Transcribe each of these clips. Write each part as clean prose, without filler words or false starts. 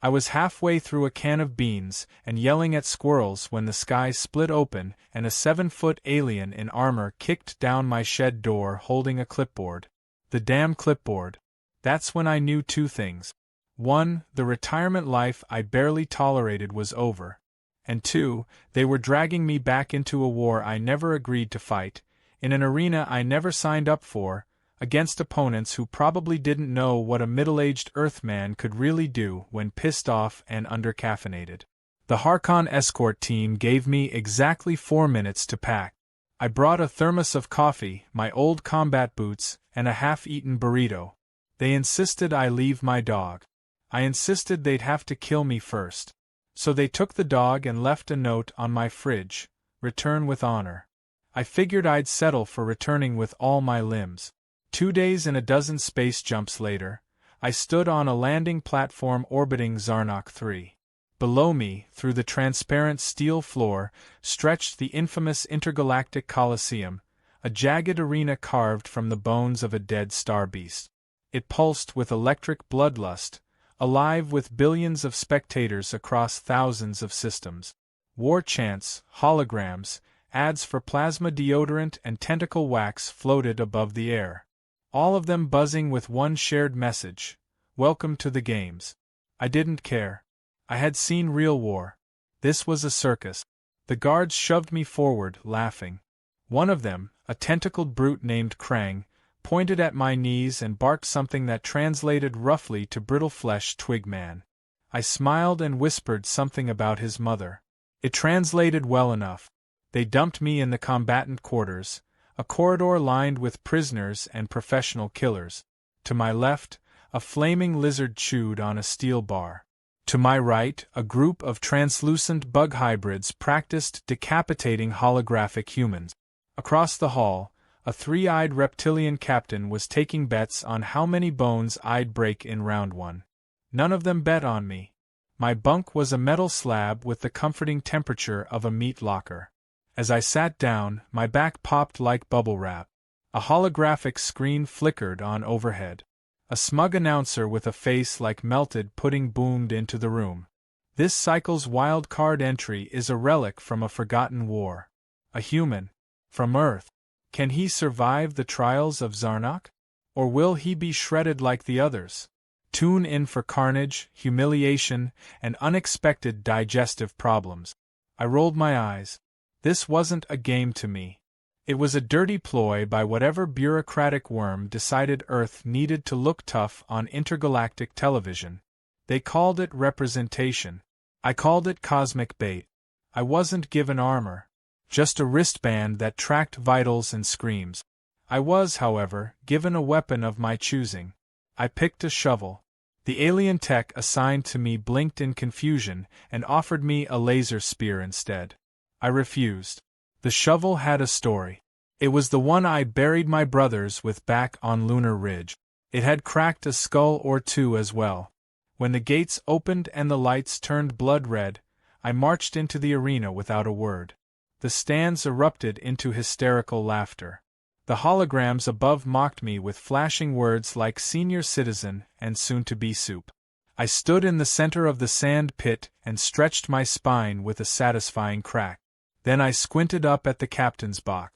I was halfway through a can of beans and yelling at squirrels when the sky split open and a 7-foot alien in armor kicked down my shed door holding a clipboard. The damn clipboard. That's when I knew two things. 1. The retirement life I barely tolerated was over. And 2. They were dragging me back into a war I never agreed to fight, in an arena I never signed up for, against opponents who probably didn't know what a middle-aged Earthman could really do when pissed off and under-caffeinated. The Harkon escort team gave me exactly 4 minutes to pack. I brought a thermos of coffee, my old combat boots, and a half-eaten burrito. They insisted I leave my dog. I insisted they'd have to kill me first. So they took the dog and left a note on my fridge, "Return with honor." I figured I'd settle for returning with all my limbs. 2 days and a dozen space jumps later, I stood on a landing platform orbiting Zarnok 3. Below me, through the transparent steel floor, stretched the infamous intergalactic Colosseum, a jagged arena carved from the bones of a dead star beast. It pulsed with electric bloodlust, alive with billions of spectators across thousands of systems. War chants, holograms, ads for plasma deodorant and tentacle wax floated above the air. All of them buzzing with one shared message: welcome to the games. I didn't care. I had seen real war. This was a circus. The guards shoved me forward, laughing. One of them, a tentacled brute named Krang, pointed at my knees and barked something that translated roughly to brittle flesh twigman. I smiled and whispered something about his mother. It translated well enough. They dumped me in the combatant quarters, a corridor lined with prisoners and professional killers. To my left, a flaming lizard chewed on a steel bar. To my right, a group of translucent bug hybrids practiced decapitating holographic humans. Across the hall, a 3-eyed reptilian captain was taking bets on how many bones I'd break in round 1. None of them bet on me. My bunk was a metal slab with the comforting temperature of a meat locker. As I sat down, my back popped like bubble wrap. A holographic screen flickered on overhead. A smug announcer with a face like melted pudding boomed into the room. This cycle's wild card entry is a relic from a forgotten war. A human. From Earth. Can he survive the trials of Zarnok? Or will he be shredded like the others? Tune in for carnage, humiliation, and unexpected digestive problems. I rolled my eyes. This wasn't a game to me. It was a dirty ploy by whatever bureaucratic worm decided Earth needed to look tough on intergalactic television. They called it representation. I called it cosmic bait. I wasn't given armor. Just a wristband that tracked vitals and screams. I was, however, given a weapon of my choosing. I picked a shovel. The alien tech assigned to me blinked in confusion and offered me a laser spear instead. I refused. The shovel had a story. It was the one I buried my brothers with back on Lunar Ridge. It had cracked a skull or two as well. When the gates opened and the lights turned blood red, I marched into the arena without a word. The stands erupted into hysterical laughter. The holograms above mocked me with flashing words like senior citizen and soon-to-be soup. I stood in the center of the sand pit and stretched my spine with a satisfying crack. Then I squinted up at the captain's box.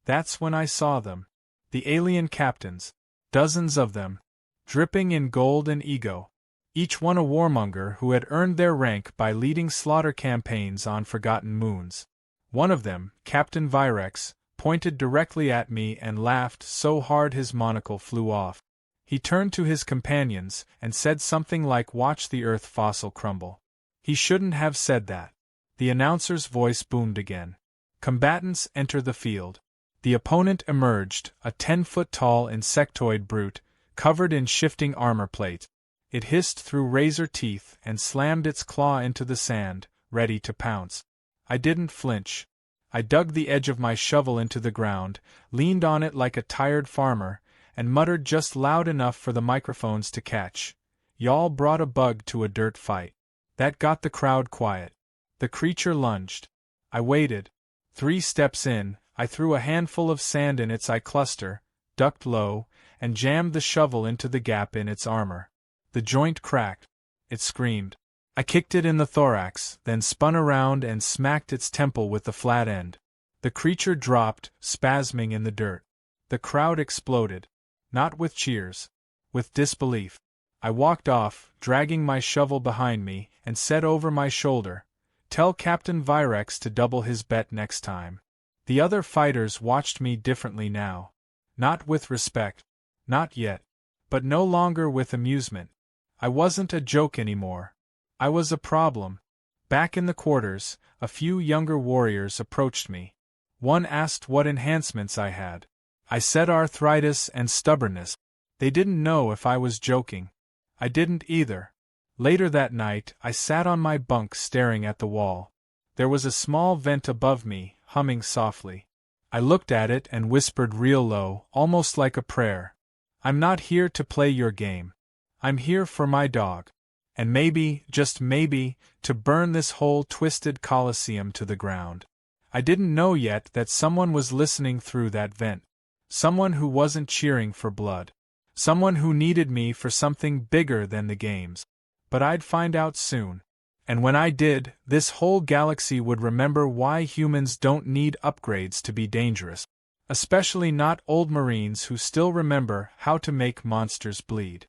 That's when I saw them. The alien captains. Dozens of them. Dripping in gold and ego. Each one a warmonger who had earned their rank by leading slaughter campaigns on forgotten moons. One of them, Captain Virex, pointed directly at me and laughed so hard his monocle flew off. He turned to his companions and said something like "Watch the Earth fossil crumble." He shouldn't have said that. The announcer's voice boomed again. Combatants enter the field. The opponent emerged, a 10-foot-tall insectoid brute, covered in shifting armor plate. It hissed through razor teeth and slammed its claw into the sand, ready to pounce. I didn't flinch. I dug the edge of my shovel into the ground, leaned on it like a tired farmer, and muttered just loud enough for the microphones to catch. "Y'all brought a bug to a dirt fight." That got the crowd quiet. The creature lunged. I waited. 3 steps in, I threw a handful of sand in its eye cluster, ducked low, and jammed the shovel into the gap in its armor. The joint cracked. It screamed. I kicked it in the thorax, then spun around and smacked its temple with the flat end. The creature dropped, spasming in the dirt. The crowd exploded. Not with cheers. With disbelief. I walked off, dragging my shovel behind me, and said over my shoulder, "Tell Captain Virex to double his bet next time." The other fighters watched me differently now. Not with respect. Not yet. But no longer with amusement. I wasn't a joke anymore. I was a problem. Back in the quarters, a few younger warriors approached me. One asked what enhancements I had. I said arthritis and stubbornness. They didn't know if I was joking. I didn't either. Later that night, I sat on my bunk staring at the wall. There was a small vent above me, humming softly. I looked at it and whispered real low, almost like a prayer. "I'm not here to play your game. I'm here for my dog. And maybe, just maybe, to burn this whole twisted coliseum to the ground." I didn't know yet that someone was listening through that vent. Someone who wasn't cheering for blood. Someone who needed me for something bigger than the games. But I'd find out soon. And when I did, this whole galaxy would remember why humans don't need upgrades to be dangerous. Especially not old Marines who still remember how to make monsters bleed.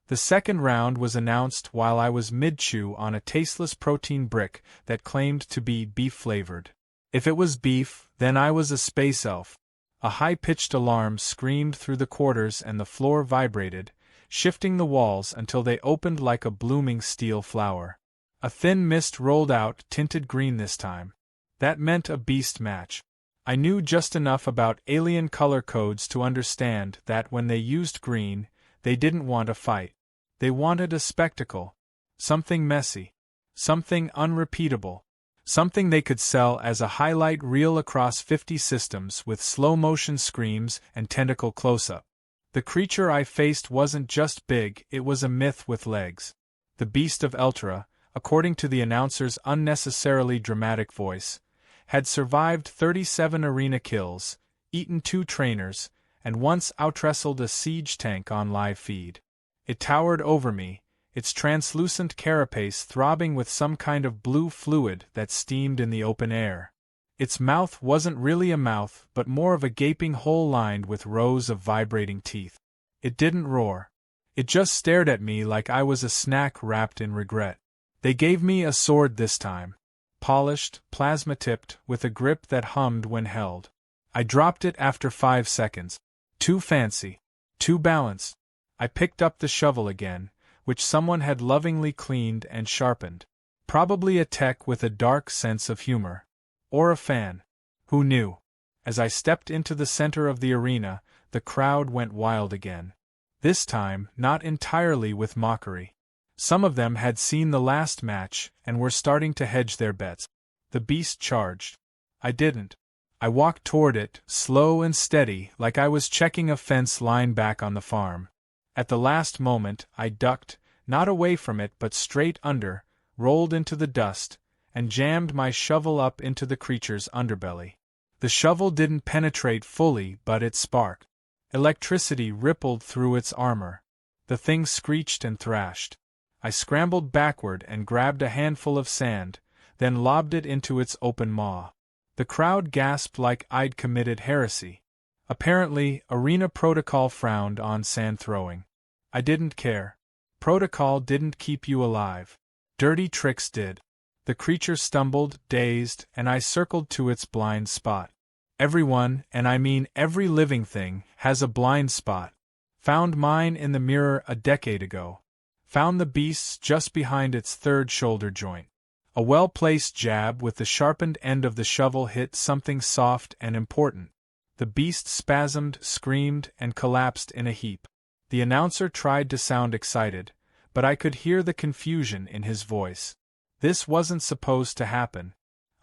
The second round was announced while I was mid-chew on a tasteless protein brick that claimed to be beef-flavored. If it was beef, then I was a space elf. A high-pitched alarm screamed through the quarters and the floor vibrated, shifting the walls until they opened like a blooming steel flower. A thin mist rolled out, tinted green this time. That meant a beast match. I knew just enough about alien color codes to understand that when they used green, they didn't want a fight. They wanted a spectacle. Something messy. Something unrepeatable. Something they could sell as a highlight reel across 50 systems with slow-motion screams and tentacle close-up. The creature I faced wasn't just big, it was a myth with legs. The Beast of Eltra, according to the announcer's unnecessarily dramatic voice, had survived 37 arena kills, eaten 2 trainers, and once outwrestled a siege tank on live feed. It towered over me, its translucent carapace throbbing with some kind of blue fluid that steamed in the open air. Its mouth wasn't really a mouth but more of a gaping hole lined with rows of vibrating teeth. It didn't roar. It just stared at me like I was a snack wrapped in regret. They gave me a sword this time. Polished, plasma-tipped, with a grip that hummed when held. I dropped it after 5 seconds. Too fancy. Too balanced. I picked up the shovel again, which someone had lovingly cleaned and sharpened. Probably a tech with a dark sense of humor. Or a fan. Who knew? As I stepped into the center of the arena, the crowd went wild again. This time, not entirely with mockery. Some of them had seen the last match and were starting to hedge their bets. The beast charged. I didn't. I walked toward it, slow and steady, like I was checking a fence line back on the farm. At the last moment, I ducked, not away from it but straight under, rolled into the dust, and jammed my shovel up into the creature's underbelly. The shovel didn't penetrate fully, but it sparked. Electricity rippled through its armor. The thing screeched and thrashed. I scrambled backward and grabbed a handful of sand, then lobbed it into its open maw. The crowd gasped like I'd committed heresy. Apparently, arena protocol frowned on sand throwing. I didn't care. Protocol didn't keep you alive. Dirty tricks did. The creature stumbled, dazed, and I circled to its blind spot. Everyone, and I mean every living thing, has a blind spot. Found mine in the mirror a decade ago. Found the beast's just behind its third shoulder joint. A well-placed jab with the sharpened end of the shovel hit something soft and important. The beast spasmed, screamed, and collapsed in a heap. The announcer tried to sound excited, but I could hear the confusion in his voice. This wasn't supposed to happen.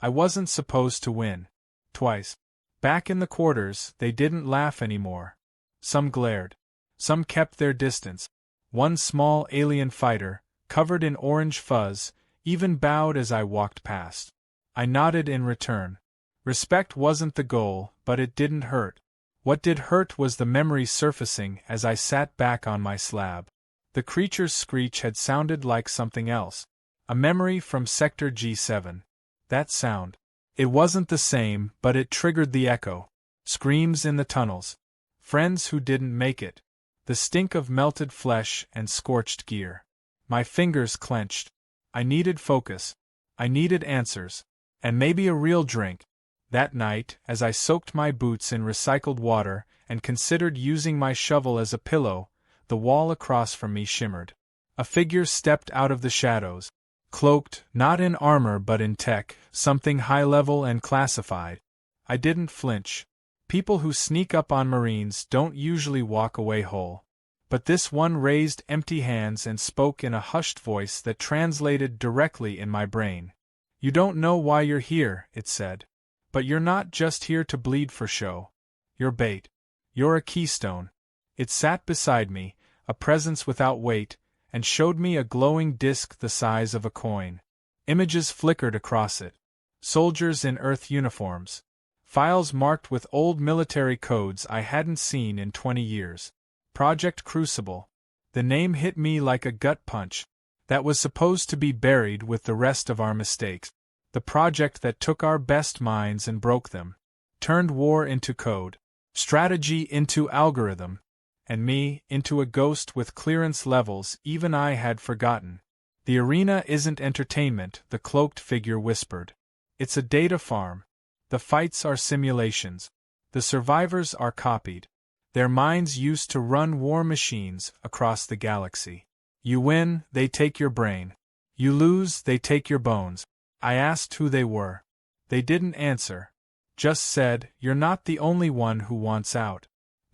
I wasn't supposed to win. Twice. Back in the quarters, they didn't laugh anymore. Some glared. Some kept their distance. One small alien fighter, covered in orange fuzz, even bowed as I walked past. I nodded in return. Respect wasn't the goal, but it didn't hurt. What did hurt was the memory surfacing as I sat back on my slab. The creature's screech had sounded like something else. A memory from Sector G7. That sound. It wasn't the same, but it triggered the echo. Screams in the tunnels. Friends who didn't make it. The stink of melted flesh and scorched gear. My fingers clenched. I needed focus. I needed answers. And maybe a real drink. That night, as I soaked my boots in recycled water and considered using my shovel as a pillow, the wall across from me shimmered. A figure stepped out of the shadows. Cloaked, not in armor but in tech, something high-level and classified. I didn't flinch. People who sneak up on Marines don't usually walk away whole. But this one raised empty hands and spoke in a hushed voice that translated directly in my brain. "You don't know why you're here," it said. "But you're not just here to bleed for show. You're bait. You're a keystone." It sat beside me, a presence without weight, and showed me a glowing disk the size of a coin. Images flickered across it. Soldiers in Earth uniforms. Files marked with old military codes I hadn't seen in 20 years. Project Crucible. The name hit me like a gut punch. That was supposed to be buried with the rest of our mistakes. The project that took our best minds and broke them. Turned war into code. Strategy into algorithm. And me into a ghost with clearance levels even I had forgotten. "The arena isn't entertainment," the cloaked figure whispered. "It's a data farm. The fights are simulations. The survivors are copied. Their minds used to run war machines across the galaxy. You win, they take your brain. You lose, they take your bones." I asked who they were. They didn't answer. Just said, "You're not the only one who wants out."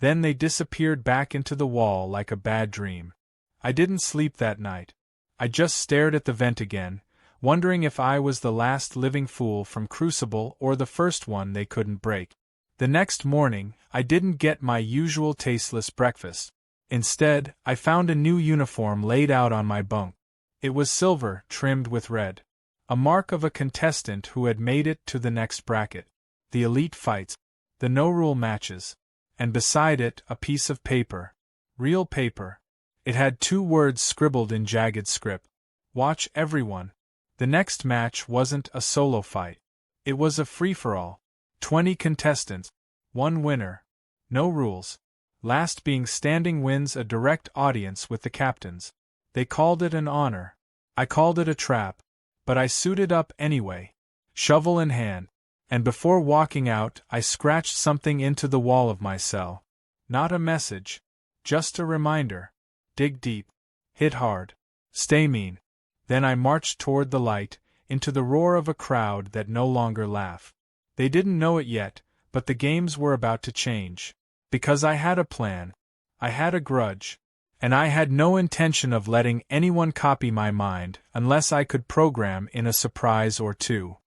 Then they disappeared back into the wall like a bad dream. I didn't sleep that night. I just stared at the vent again, wondering if I was the last living fool from Crucible or the first one they couldn't break. The next morning, I didn't get my usual tasteless breakfast. Instead, I found a new uniform laid out on my bunk. It was silver, trimmed with red. A mark of a contestant who had made it to the next bracket. The elite fights. The no-rule matches. And beside it, a piece of paper. Real paper. It had 2 words scribbled in jagged script. "Watch everyone." The next match wasn't a solo fight. It was a free-for-all. 20 contestants. 1 winner. No rules. Last being standing wins a direct audience with the captains. They called it an honor. I called it a trap. But I suited up anyway. Shovel in hand. And before walking out, I scratched something into the wall of my cell. Not a message. Just a reminder. Dig deep. Hit hard. Stay mean. Then I marched toward the light, into the roar of a crowd that no longer laughed. They didn't know it yet, but the games were about to change. Because I had a plan. I had a grudge. And I had no intention of letting anyone copy my mind unless I could program in a surprise or two.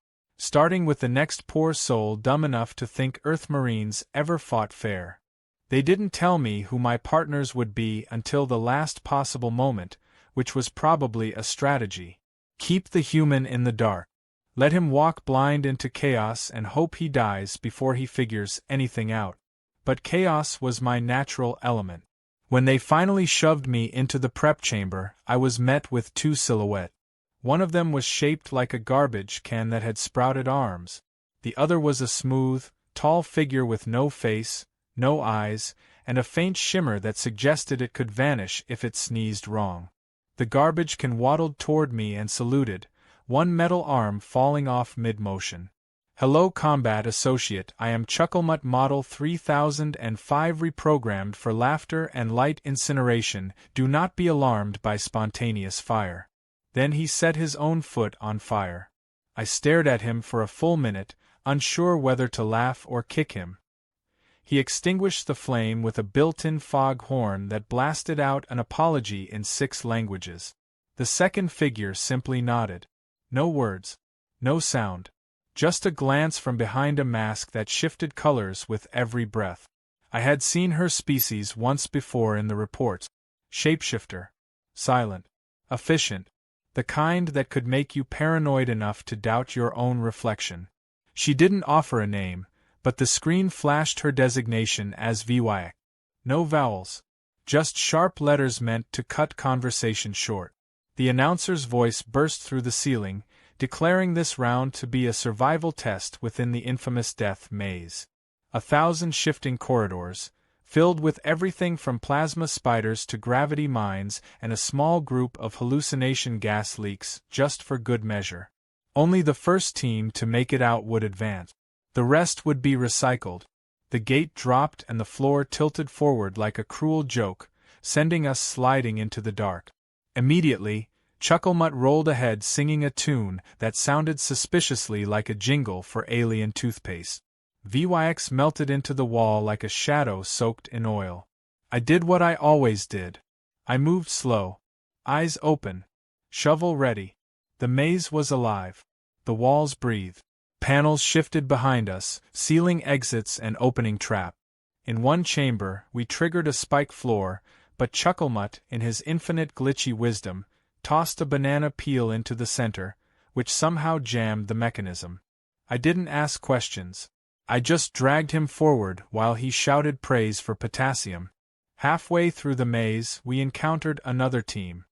Starting with the next poor soul dumb enough to think Earth Marines ever fought fair. They didn't tell me who my partners would be until the last possible moment, which was probably a strategy. Keep the human in the dark. Let him walk blind into chaos and hope he dies before he figures anything out. But chaos was my natural element. When they finally shoved me into the prep chamber, I was met with 2 silhouettes. One of them was shaped like a garbage can that had sprouted arms. The other was a smooth, tall figure with no face, no eyes, and a faint shimmer that suggested it could vanish if it sneezed wrong. The garbage can waddled toward me and saluted, one metal arm falling off mid-motion. "Hello, Combat Associate, I am Chucklemut Model 3005 reprogrammed for laughter and light incineration. Do not be alarmed by spontaneous fire." Then he set his own foot on fire. I stared at him for a full minute, unsure whether to laugh or kick him. He extinguished the flame with a built-in fog horn that blasted out an apology in 6 languages. The second figure simply nodded. No words. No sound. Just a glance from behind a mask that shifted colors with every breath. I had seen her species once before in the reports. Shapeshifter. Silent. Efficient. The kind that could make you paranoid enough to doubt your own reflection. She didn't offer a name, but the screen flashed her designation as VYAC. No vowels. Just sharp letters meant to cut conversation short. The announcer's voice burst through the ceiling, declaring this round to be a survival test within the infamous death maze. 1,000 shifting corridors, filled with everything from plasma spiders to gravity mines, and a small group of hallucination gas leaks, just for good measure. Only the first team to make it out would advance. The rest would be recycled. The gate dropped and the floor tilted forward like a cruel joke, sending us sliding into the dark. Immediately, Chucklemut rolled ahead singing a tune that sounded suspiciously like a jingle for alien toothpaste. VYX melted into the wall like a shadow soaked in oil. I did what I always did. I moved slow, eyes open, shovel ready. The maze was alive. The walls breathed. Panels shifted behind us, sealing exits and opening trap. In one chamber, we triggered a spike floor, but Chucklemut, in his infinite glitchy wisdom, tossed a banana peel into the center, which somehow jammed the mechanism. I didn't ask questions. I just dragged him forward while he shouted praise for potassium. Halfway through the maze, we encountered another team.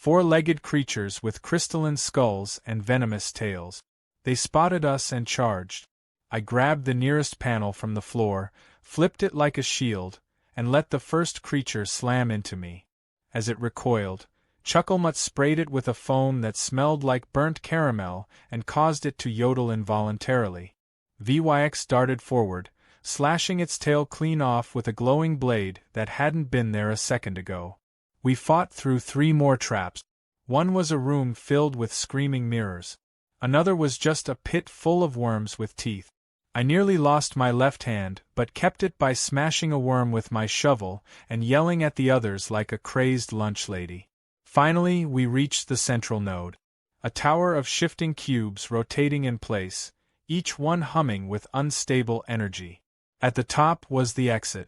4-legged creatures with crystalline skulls and venomous tails. They spotted us and charged. I grabbed the nearest panel from the floor, flipped it like a shield, and let the first creature slam into me. As it recoiled, Chucklemut sprayed it with a foam that smelled like burnt caramel and caused it to yodel involuntarily. VYX darted forward, slashing its tail clean off with a glowing blade that hadn't been there a second ago. We fought through 3 more traps. One was a room filled with screaming mirrors. Another was just a pit full of worms with teeth. I nearly lost my left hand, but kept it by smashing a worm with my shovel and yelling at the others like a crazed lunch lady. Finally, we reached the central node. A tower of shifting cubes rotating in place, each one humming with unstable energy. At the top was the exit.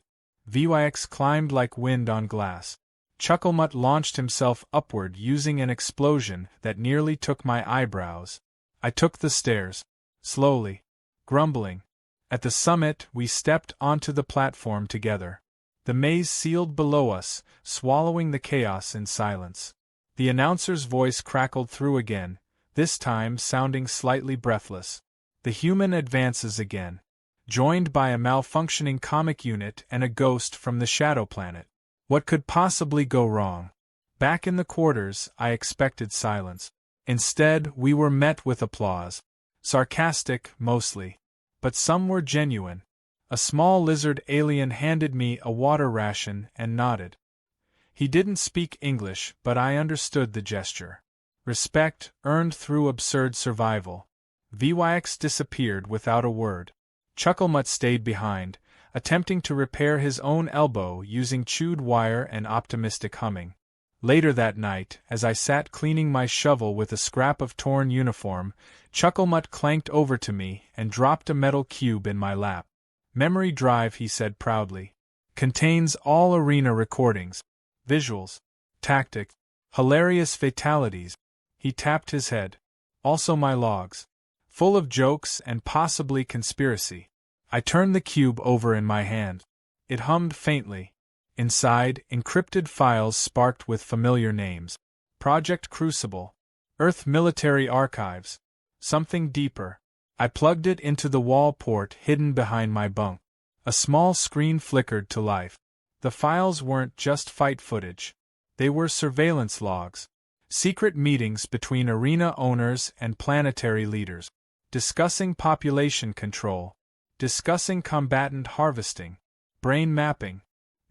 VYX climbed like wind on glass. Chucklemut launched himself upward using an explosion that nearly took my eyebrows. I took the stairs, slowly, grumbling. At the summit, we stepped onto the platform together. The maze sealed below us, swallowing the chaos in silence. The announcer's voice crackled through again, this time sounding slightly breathless. The human advances again, joined by a malfunctioning comic unit and a ghost from the Shadow Planet. What could possibly go wrong? Back in the quarters, I expected silence. Instead, we were met with applause. Sarcastic, mostly. But some were genuine. A small lizard alien handed me a water ration and nodded. He didn't speak English, but I understood the gesture. Respect, earned through absurd survival. VYX disappeared without a word. Chucklemut stayed behind, attempting to repair his own elbow using chewed wire and optimistic humming. Later that night, as I sat cleaning my shovel with a scrap of torn uniform, Chucklemut clanked over to me and dropped a metal cube in my lap. Memory drive, he said proudly. Contains all arena recordings, visuals, tactics, hilarious fatalities. He tapped his head. Also my logs. Full of jokes and possibly conspiracy. I turned the cube over in my hand. It hummed faintly. Inside, encrypted files sparked with familiar names. Project Crucible. Earth Military Archives. Something deeper. I plugged it into the wall port hidden behind my bunk. A small screen flickered to life. The files weren't just fight footage. They were surveillance logs. Secret meetings between arena owners and planetary leaders. Discussing population control. Discussing combatant harvesting. Brain mapping.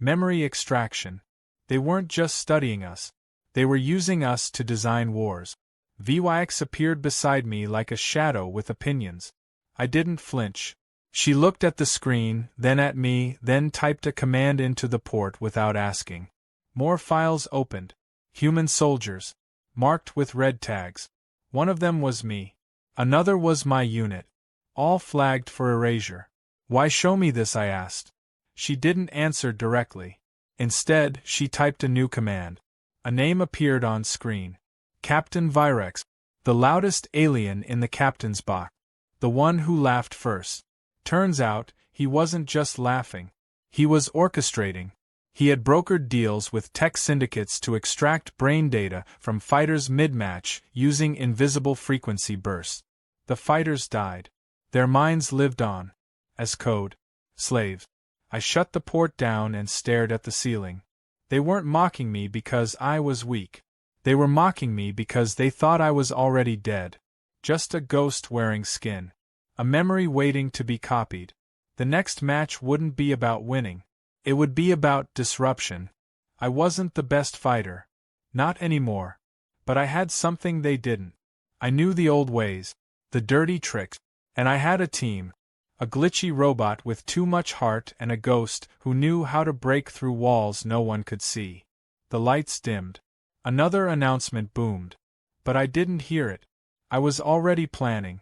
Memory extraction. They weren't just studying us. They were using us to design wars. VYX appeared beside me like a shadow with opinions. I didn't flinch. She looked at the screen, then at me, then typed a command into the port without asking. More files opened. Human soldiers. Marked with red tags. One of them was me. Another was my unit. All flagged for erasure. Why show me this, I asked. She didn't answer directly. Instead, she typed a new command. A name appeared on screen. Captain Virex. The loudest alien in the captain's box. The one who laughed first. Turns out, he wasn't just laughing. He was orchestrating. He had brokered deals with tech syndicates to extract brain data from fighters mid-match using invisible frequency bursts. The fighters died. Their minds lived on. As code. Slaves. I shut the port down and stared at the ceiling. They weren't mocking me because I was weak. They were mocking me because they thought I was already dead. Just a ghost wearing skin. A memory waiting to be copied. The next match wouldn't be about winning. It would be about disruption. I wasn't the best fighter. Not anymore. But I had something they didn't. I knew the old ways. The dirty tricks. And I had a team. A glitchy robot with too much heart and a ghost who knew how to break through walls no one could see. The lights dimmed. Another announcement boomed. But I didn't hear it. I was already planning.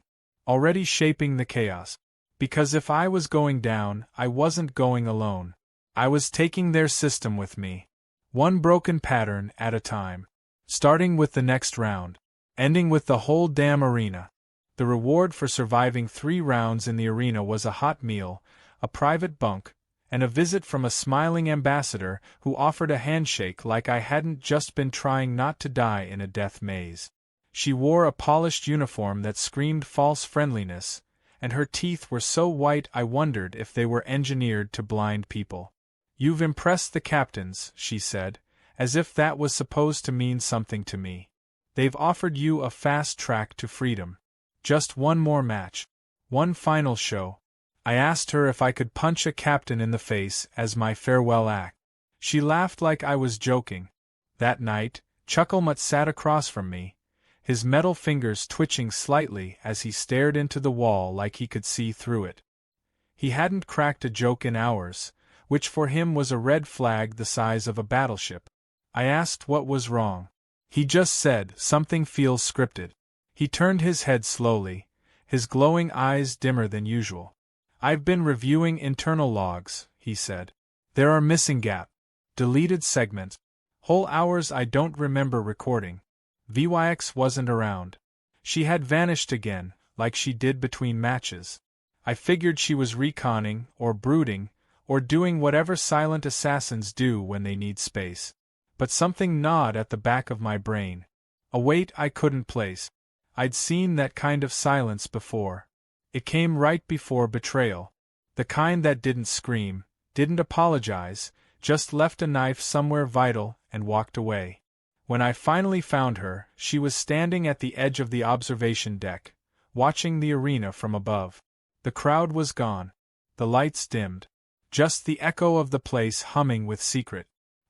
Already shaping the chaos. Because if I was going down, I wasn't going alone. I was taking their system with me. One broken pattern at a time. Starting with the next round. Ending with the whole damn arena. The reward for surviving 3 rounds in the arena was a hot meal, a private bunk, and a visit from a smiling ambassador who offered a handshake like I hadn't just been trying not to die in a death maze. She wore a polished uniform that screamed false friendliness, and her teeth were so white I wondered if they were engineered to blind people. "You've impressed the captains," she said, as if that was supposed to mean something to me. "They've offered you a fast track to freedom. Just one more match. One final show." I asked her if I could punch a captain in the face as my farewell act. She laughed like I was joking. That night, Chucklemut sat across from me, his metal fingers twitching slightly as he stared into the wall like he could see through it. He hadn't cracked a joke in hours, which for him was a red flag the size of a battleship. I asked what was wrong. He just said, "Something feels scripted." He turned his head slowly, his glowing eyes dimmer than usual. "I've been reviewing internal logs," he said. "There are missing gaps, deleted segments, whole hours I don't remember recording. VYX wasn't around. She had vanished again, like she did between matches. I figured she was reconning, or brooding, or doing whatever silent assassins do when they need space. But something gnawed at the back of my brain. A weight I couldn't place. I'd seen that kind of silence before. It came right before betrayal. The kind that didn't scream, didn't apologize, just left a knife somewhere vital and walked away. When I finally found her, she was standing at the edge of the observation deck, watching the arena from above. The crowd was gone. The lights dimmed. Just the echo of the place humming with secret.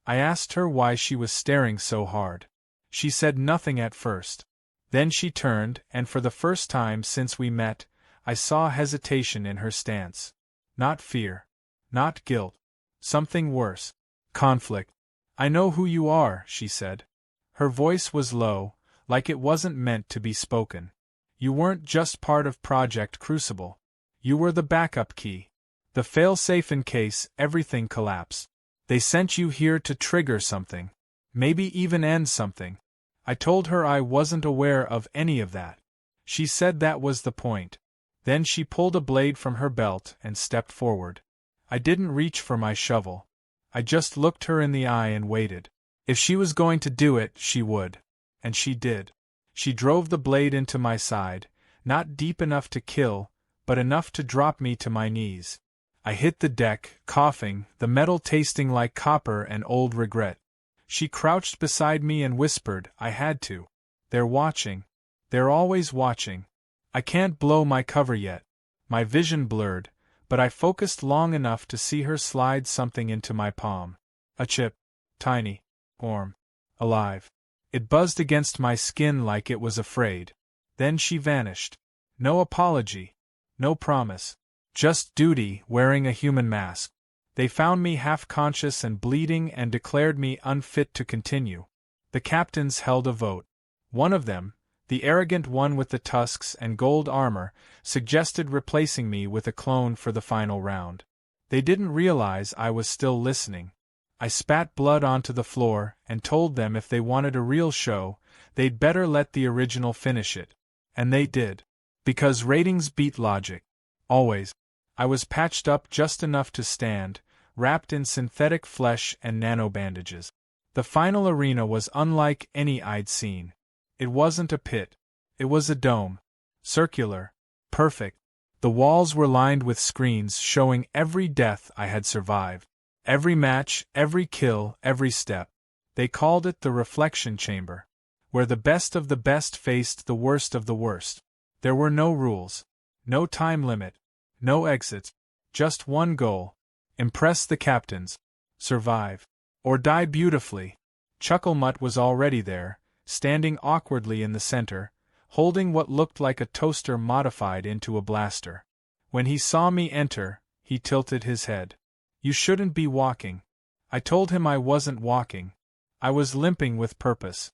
I asked her why she was staring so hard. She said nothing at first. Then she turned, and for the first time since we met, I saw hesitation in her stance. Not fear. Not guilt. Something worse. Conflict. "I know who you are," she said. Her voice was low, like it wasn't meant to be spoken. "You weren't just part of Project Crucible. You were the backup key. The failsafe in case everything collapsed. They sent you here to trigger something. Maybe even end something." I told her I wasn't aware of any of that. She said that was the point. Then she pulled a blade from her belt and stepped forward. I didn't reach for my shovel. I just looked her in the eye and waited. If she was going to do it, she would. And she did. She drove the blade into my side, not deep enough to kill, but enough to drop me to my knees. I hit the deck, coughing, the metal tasting like copper and old regret. She crouched beside me and whispered, "I had to. They're watching. They're always watching. I can't blow my cover yet." My vision blurred, but I focused long enough to see her slide something into my palm. A chip. Tiny. Warm. Alive. It buzzed against my skin like it was afraid. Then she vanished. No apology. No promise. Just duty wearing a human mask. They found me half-conscious and bleeding and declared me unfit to continue. The captains held a vote. One of them, the arrogant one with the tusks and gold armor, suggested replacing me with a clone for the final round. They didn't realize I was still listening. I spat blood onto the floor and told them if they wanted a real show, they'd better let the original finish it. And they did. Because ratings beat logic. Always. I was patched up just enough to stand, wrapped in synthetic flesh and nanobandages. The final arena was unlike any I'd seen. It wasn't a pit. It was a dome. Circular. Perfect. The walls were lined with screens showing every death I had survived. Every match, every kill, every step. They called it the reflection chamber, where the best of the best faced the worst of the worst. There were no rules. No time limit. No exits. Just one goal. Impress the captains. Survive. Or die beautifully. Chucklemut was already there, standing awkwardly in the center, holding what looked like a toaster modified into a blaster. When he saw me enter, he tilted his head. "You shouldn't be walking." I told him I wasn't walking. I was limping with purpose.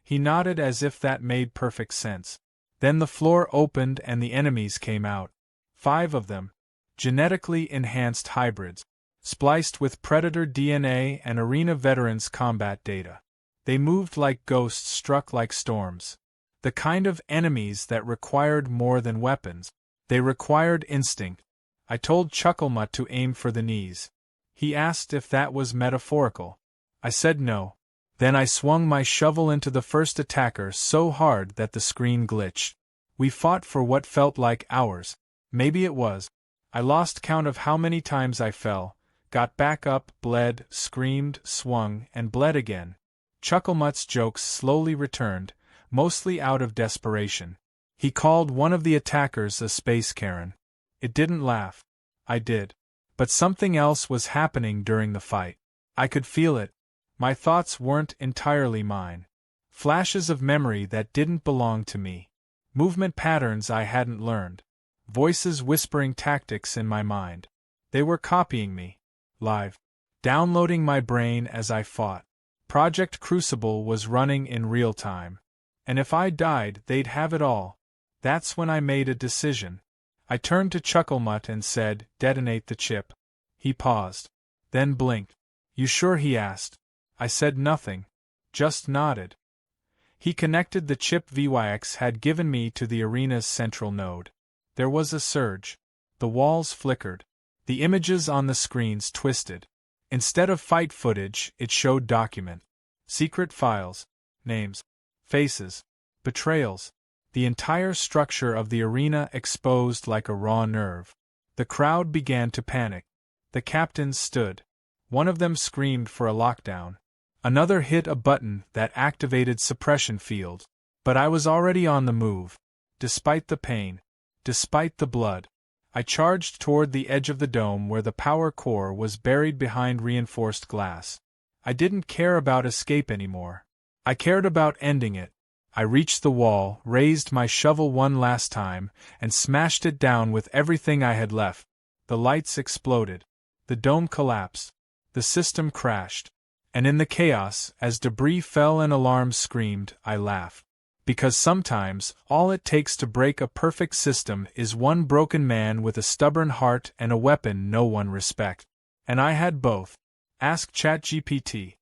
He nodded as if that made perfect sense. Then the floor opened and the enemies came out. 5 of them. Genetically enhanced hybrids, spliced with Predator DNA and Arena Veterans combat data. They moved like ghosts struck like storms. The kind of enemies that required more than weapons. They required instinct. I told Chucklemut to aim for the knees. He asked if that was metaphorical. I said no. Then I swung my shovel into the first attacker so hard that the screen glitched. We fought for what felt like hours. Maybe it was. I lost count of how many times I fell, got back up, bled, screamed, swung, and bled again. Chucklemut's jokes slowly returned, mostly out of desperation. He called one of the attackers a space Karen. It didn't laugh. I did. But something else was happening during the fight. I could feel it. My thoughts weren't entirely mine. Flashes of memory that didn't belong to me. Movement patterns I hadn't learned. Voices whispering tactics in my mind. They were copying me. Live. Downloading my brain as I fought. Project Crucible was running in real time. And if I died, they'd have it all. That's when I made a decision. I turned to Chucklemut and said, "Detonate the chip." He paused. Then blinked. "You sure?" he asked. I said nothing. Just nodded. He connected the chip VYX had given me to the arena's central node. There was a surge. The walls flickered. The images on the screens twisted. Instead of fight footage, it showed document. Secret files. Names. Faces. Betrayals. The entire structure of the arena exposed like a raw nerve. The crowd began to panic. The captains stood. One of them screamed for a lockdown. Another hit a button that activated suppression fields. But I was already on the move. Despite the pain. Despite the blood. I charged toward the edge of the dome where the power core was buried behind reinforced glass. I didn't care about escape anymore. I cared about ending it. I reached the wall, raised my shovel one last time, and smashed it down with everything I had left. The lights exploded. The dome collapsed. The system crashed. And in the chaos, as debris fell and alarms screamed, I laughed. Because sometimes, all it takes to break a perfect system is one broken man with a stubborn heart and a weapon no one respects. And I had both. Ask ChatGPT.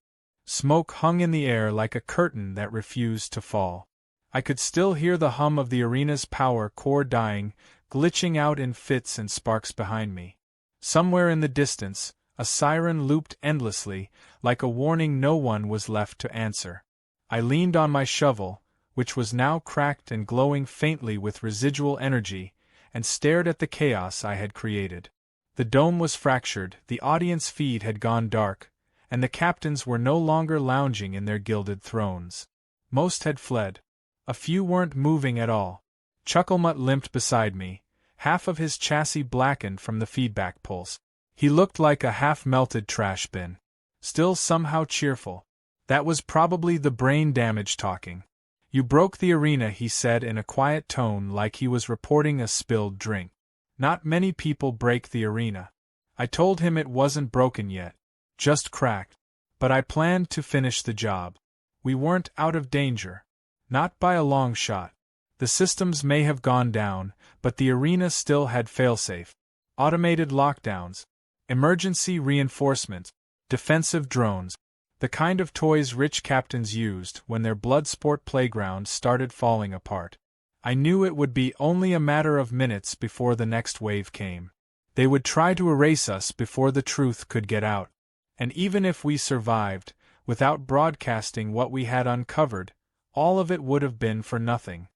Smoke hung in the air like a curtain that refused to fall. I could still hear the hum of the arena's power core dying, glitching out in fits and sparks behind me. Somewhere in the distance, a siren looped endlessly, like a warning no one was left to answer. I leaned on my shovel, which was now cracked and glowing faintly with residual energy, and stared at the chaos I had created. The dome was fractured, the audience feed had gone dark, and the captains were no longer lounging in their gilded thrones. Most had fled. A few weren't moving at all. Chucklemut limped beside me, half of his chassis blackened from the feedback pulse. He looked like a half-melted trash bin. Still somehow cheerful. That was probably the brain damage talking. "You broke the arena," he said in a quiet tone like he was reporting a spilled drink. "Not many people break the arena." I told him it wasn't broken yet. Just cracked. But I planned to finish the job. We weren't out of danger. Not by a long shot. The systems may have gone down, but the arena still had failsafe. Automated lockdowns. Emergency reinforcements. Defensive drones. The kind of toys rich captains used when their bloodsport playground started falling apart. I knew it would be only a matter of minutes before the next wave came. They would try to erase us before the truth could get out. And even if we survived, without broadcasting what we had uncovered, all of it would have been for nothing.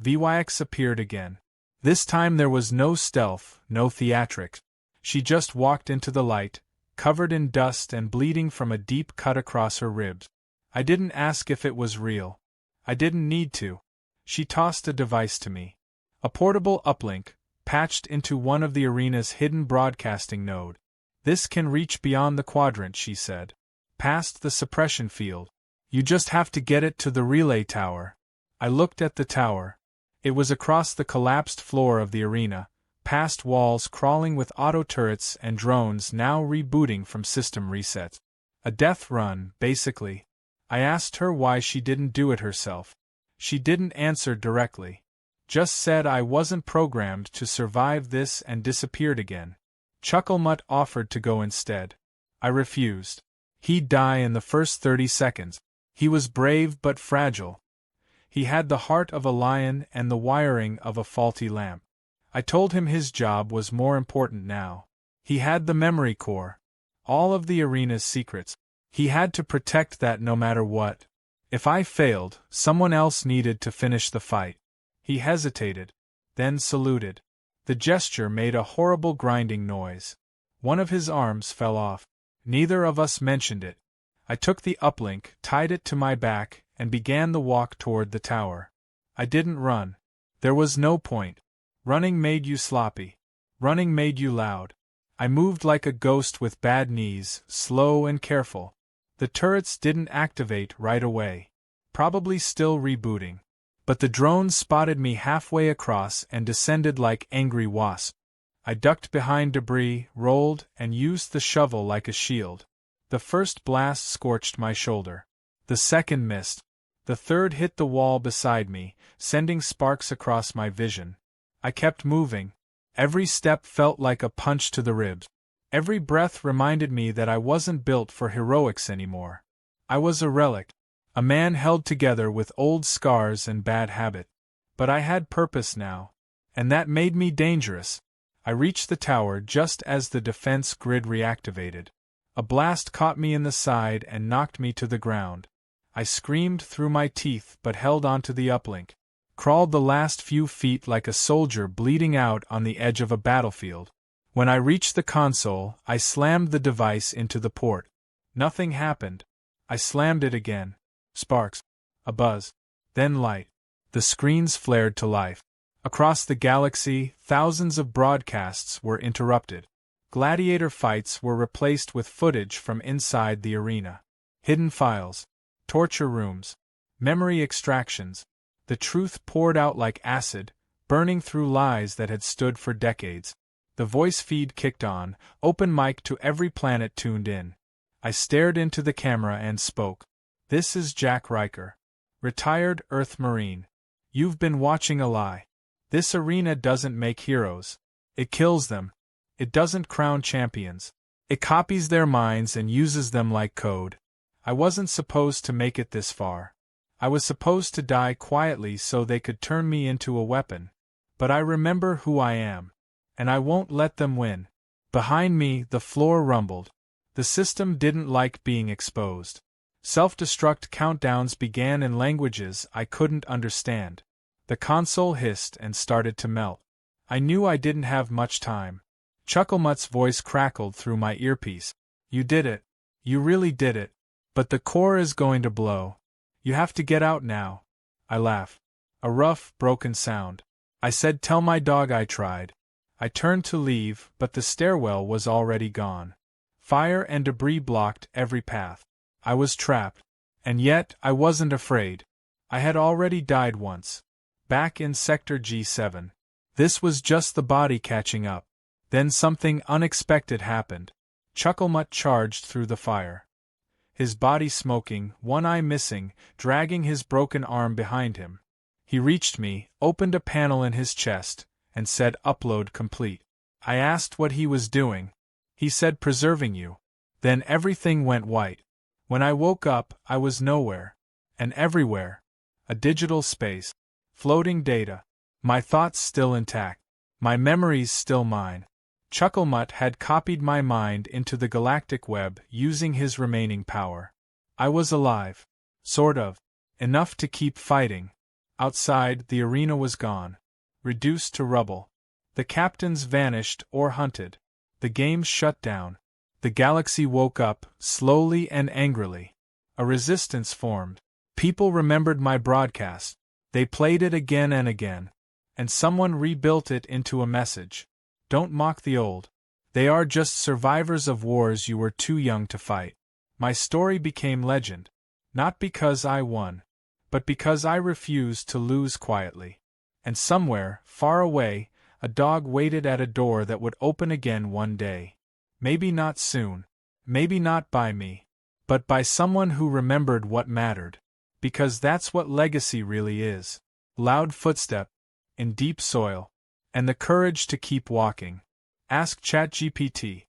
Vyx appeared again. This time there was no stealth, no theatrics. She just walked into the light, covered in dust and bleeding from a deep cut across her ribs. I didn't ask if it was real. I didn't need to. She tossed a device to me. A portable uplink, patched into one of the arena's hidden broadcasting node. This can reach beyond the quadrant, she said. Past the suppression field. You just have to get it to the relay tower. I looked at the tower. It was across the collapsed floor of the arena, past walls crawling with auto turrets and drones now rebooting from system resets. A death run, basically. I asked her why she didn't do it herself. She didn't answer directly. Just said I wasn't programmed to survive this and disappeared again. Chucklemut offered to go instead. I refused. He'd die in the first 30 seconds. He was brave but fragile. He had the heart of a lion and the wiring of a faulty lamp. I told him his job was more important now. He had the memory core. All of the arena's secrets. He had to protect that no matter what. If I failed, someone else needed to finish the fight. He hesitated, then saluted. The gesture made a horrible grinding noise. One of his arms fell off. Neither of us mentioned it. I took the uplink, tied it to my back, and began the walk toward the tower. I didn't run. There was no point. Running made you sloppy. Running made you loud. I moved like a ghost with bad knees, slow and careful. The turrets didn't activate right away. Probably still rebooting. But the drones spotted me halfway across and descended like angry wasps. I ducked behind debris, rolled, and used the shovel like a shield. The first blast scorched my shoulder. The second missed. The third hit the wall beside me, sending sparks across my vision. I kept moving. Every step felt like a punch to the ribs. Every breath reminded me that I wasn't built for heroics anymore. I was a relic. A man held together with old scars and bad habit. But I had purpose now. And that made me dangerous. I reached the tower just as the defense grid reactivated. A blast caught me in the side and knocked me to the ground. I screamed through my teeth but held onto the uplink. Crawled the last few feet like a soldier bleeding out on the edge of a battlefield. When I reached the console, I slammed the device into the port. Nothing happened. I slammed it again. Sparks. A buzz. Then light. The screens flared to life. Across the galaxy, thousands of broadcasts were interrupted. Gladiator fights were replaced with footage from inside the arena. Hidden files. Torture rooms. Memory extractions. The truth poured out like acid, burning through lies that had stood for decades. The voice feed kicked on, open mic to every planet tuned in. I stared into the camera and spoke. This is Jack Riker. Retired Earth Marine. You've been watching a lie. This arena doesn't make heroes. It kills them. It doesn't crown champions. It copies their minds and uses them like code. I wasn't supposed to make it this far. I was supposed to die quietly so they could turn me into a weapon. But I remember who I am. And I won't let them win. Behind me, the floor rumbled. The system didn't like being exposed. Self-destruct countdowns began in languages I couldn't understand. The console hissed and started to melt. I knew I didn't have much time. Chucklemut's voice crackled through my earpiece. You did it. You really did it. But the core is going to blow. You have to get out now. I laughed. A rough, broken sound. I said, tell my dog I tried. I turned to leave, but the stairwell was already gone. Fire and debris blocked every path. I was trapped. And yet, I wasn't afraid. I had already died once. Back in Sector G7. This was just the body catching up. Then something unexpected happened. Chucklemut charged through the fire. His body smoking, one eye missing, dragging his broken arm behind him. He reached me, opened a panel in his chest, and said upload complete. I asked what he was doing. He said preserving you. Then everything went white. When I woke up, I was nowhere. And everywhere. A digital space. Floating data. My thoughts still intact. My memories still mine. Chucklemut had copied my mind into the galactic web using his remaining power. I was alive. Sort of. Enough to keep fighting. Outside, the arena was gone. Reduced to rubble. The captains vanished or hunted. The games shut down. The galaxy woke up, slowly and angrily. A resistance formed. People remembered my broadcast. They played it again and again. And someone rebuilt it into a message. Don't mock the old. They are just survivors of wars you were too young to fight. My story became legend. Not because I won, but because I refused to lose quietly. And somewhere, far away, a dog waited at a door that would open again one day. Maybe not soon. Maybe not by me. But by someone who remembered what mattered. Because that's what legacy really is. Loud footstep. In deep soil. And the courage to keep walking. Ask ChatGPT.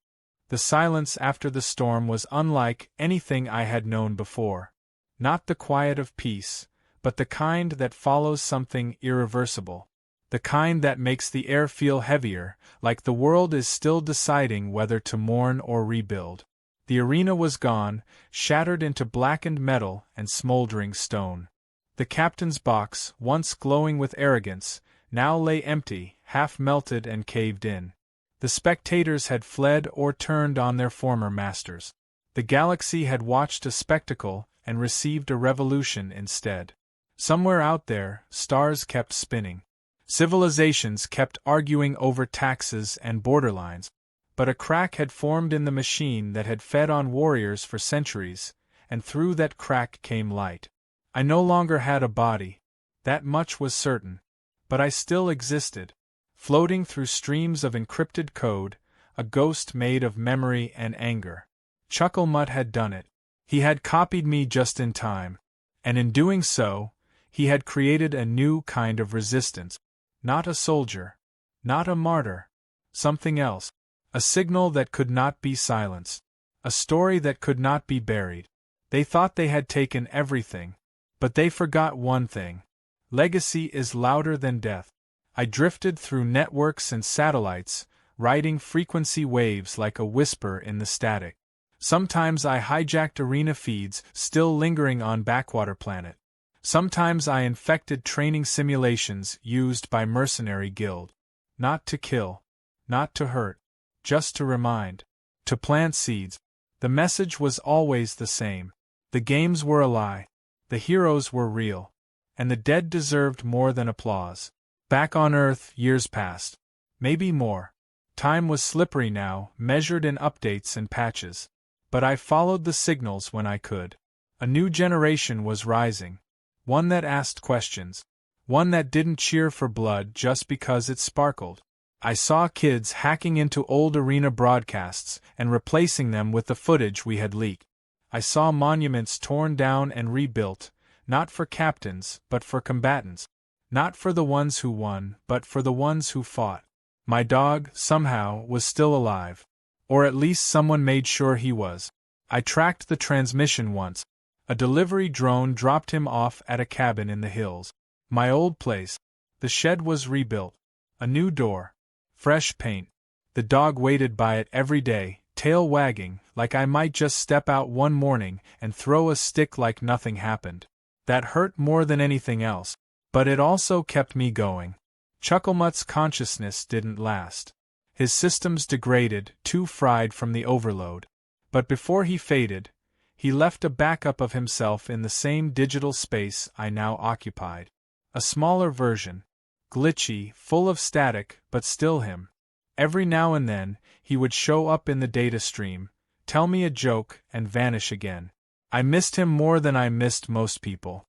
The silence after the storm was unlike anything I had known before. Not the quiet of peace, but the kind that follows something irreversible. The kind that makes the air feel heavier, like the world is still deciding whether to mourn or rebuild. The arena was gone, shattered into blackened metal and smoldering stone. The captain's box, once glowing with arrogance, now lay empty, half-melted and caved in. The spectators had fled or turned on their former masters. The galaxy had watched a spectacle and received a revolution instead. Somewhere out there, stars kept spinning. Civilizations kept arguing over taxes and borderlines. But a crack had formed in the machine that had fed on warriors for centuries, and through that crack came light. I no longer had a body. That much was certain. But I still existed. Floating through streams of encrypted code, a ghost made of memory and anger. Chucklemut had done it. He had copied me just in time. And in doing so, he had created a new kind of resistance. Not a soldier. Not a martyr. Something else. A signal that could not be silenced. A story that could not be buried. They thought they had taken everything. But they forgot one thing. Legacy is louder than death. I drifted through networks and satellites, riding frequency waves like a whisper in the static. Sometimes I hijacked arena feeds, still lingering on Backwater Planet. Sometimes I infected training simulations used by mercenary guild. Not to kill. Not to hurt. Just to remind. To plant seeds. The message was always the same. The games were a lie. The heroes were real. And the dead deserved more than applause. Back on Earth, years passed. Maybe more. Time was slippery now, measured in updates and patches. But I followed the signals when I could. A new generation was rising. One that asked questions. One that didn't cheer for blood just because it sparkled. I saw kids hacking into old arena broadcasts and replacing them with the footage we had leaked. I saw monuments torn down and rebuilt, not for captains, but for combatants. Not for the ones who won, but for the ones who fought. My dog, somehow, was still alive. Or at least someone made sure he was. I tracked the transmission once. A delivery drone dropped him off at a cabin in the hills. My old place. The shed was rebuilt. A new door. Fresh paint. The dog waited by it every day, tail wagging, like I might just step out one morning and throw a stick like nothing happened. That hurt more than anything else. But it also kept me going. Chucklemut's consciousness didn't last. His systems degraded, too fried from the overload. But before he faded, he left a backup of himself in the same digital space I now occupied. A smaller version. Glitchy, full of static, but still him. Every now and then, he would show up in the data stream, tell me a joke, and vanish again. I missed him more than I missed most people.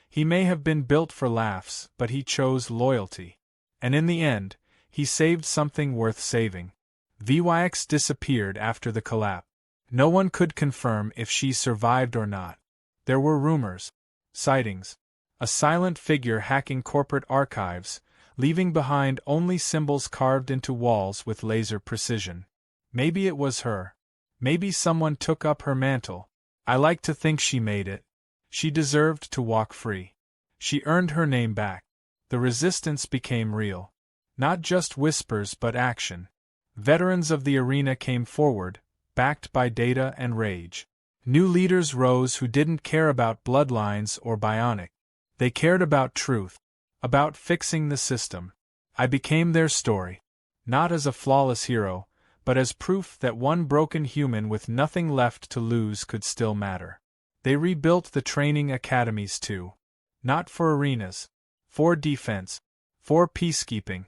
He may have been built for laughs, but he chose loyalty. And in the end, he saved something worth saving. VYX disappeared after the collapse. No one could confirm if she survived or not. There were rumors. Sightings. A silent figure hacking corporate archives, leaving behind only symbols carved into walls with laser precision. Maybe it was her. Maybe someone took up her mantle. I like to think she made it. She deserved to walk free. She earned her name back. The resistance became real. Not just whispers but action. Veterans of the arena came forward, backed by data and rage. New leaders rose who didn't care about bloodlines or bionic. They cared about truth, about fixing the system. I became their story, not as a flawless hero, but as proof that one broken human with nothing left to lose could still matter. They rebuilt the training academies too. Not for arenas. For defense. For peacekeeping.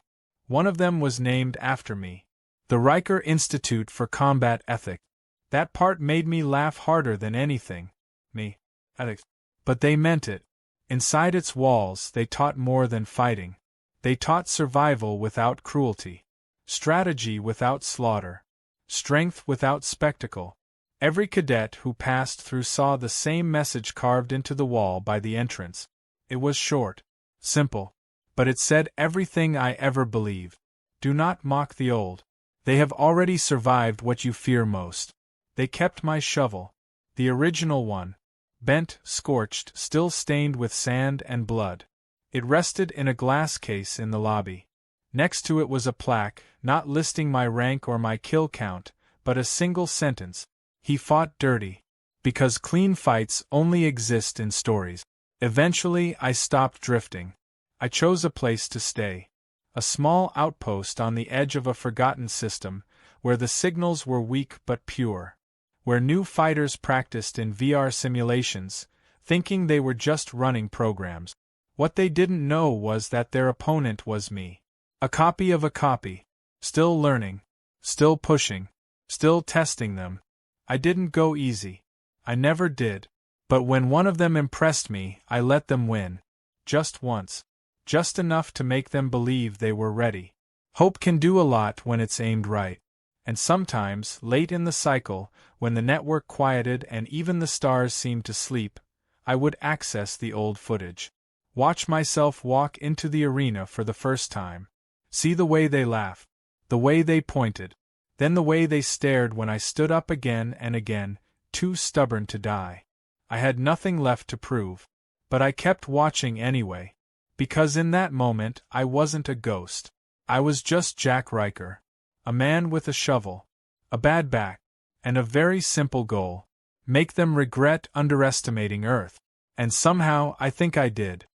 One of them was named after me. The Riker Institute for Combat Ethics. That part made me laugh harder than anything. Me. Ethics. But they meant it. Inside its walls, they taught more than fighting. They taught survival without cruelty. Strategy without slaughter. Strength without spectacle. Every cadet who passed through saw the same message carved into the wall by the entrance. It was short, simple, but it said everything I ever believed. Do not mock the old. They have already survived what you fear most. They kept my shovel, the original one, bent, scorched, still stained with sand and blood. It rested in a glass case in the lobby. Next to it was a plaque, not listing my rank or my kill count, but a single sentence. He fought dirty. Because clean fights only exist in stories. Eventually, I stopped drifting. I chose a place to stay. A small outpost on the edge of a forgotten system, where the signals were weak but pure. Where new fighters practiced in VR simulations, thinking they were just running programs. What they didn't know was that their opponent was me. A copy of a copy. Still learning. Still pushing. Still testing them. I didn't go easy. I never did. But when one of them impressed me, I let them win. Just once. Just enough to make them believe they were ready. Hope can do a lot when it's aimed right. And sometimes, late in the cycle, when the network quieted and even the stars seemed to sleep, I would access the old footage. Watch myself walk into the arena for the first time. See the way they laughed. The way they pointed. Then the way they stared when I stood up again and again, too stubborn to die. I had nothing left to prove. But I kept watching anyway. Because in that moment, I wasn't a ghost. I was just Jack Riker. A man with a shovel. A bad back. And a very simple goal. Make them regret underestimating Earth. And somehow, I think I did.